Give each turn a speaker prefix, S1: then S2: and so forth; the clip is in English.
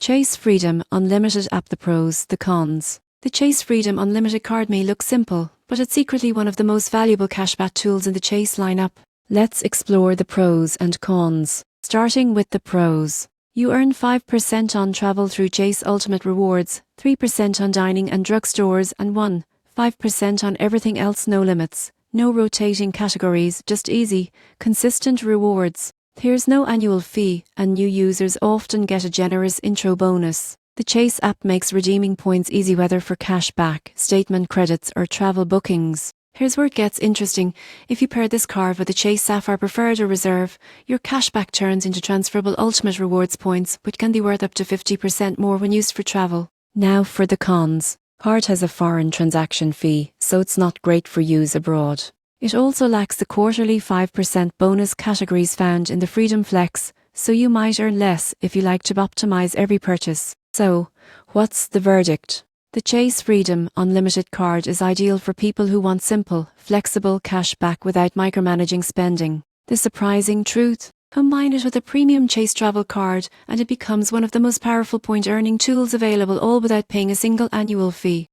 S1: Chase Freedom Unlimited app. The pros, the cons. The Chase Freedom Unlimited card may look simple, but it's secretly one of the most valuable cashback tools in the Chase lineup. Let's explore the pros and cons. Starting with the pros. You earn 5% on travel through Chase Ultimate Rewards, 3% on dining and drugstores, and 5% on everything else. No limits, no rotating categories, just easy, consistent rewards. There's no annual fee, and new users often get a generous intro bonus. The Chase app makes redeeming points easy, whether for cash back, statement credits, or travel bookings. Here's where it gets interesting. If you pair this card with the Chase Sapphire Preferred or Reserve, your cashback turns into transferable Ultimate Rewards points, which can be worth up to 50% more when used for travel. Now for the cons. Card has a foreign transaction fee, so it's not great for use abroad. It also lacks the quarterly 5% bonus categories found in the Freedom Flex, so you might earn less if you like to optimize every purchase. So, what's the verdict? The Chase Freedom Unlimited card is ideal for people who want simple, flexible cash back without micromanaging spending. The surprising truth? Combine it with a premium Chase travel card and it becomes one of the most powerful point-earning tools available, all without paying a single annual fee.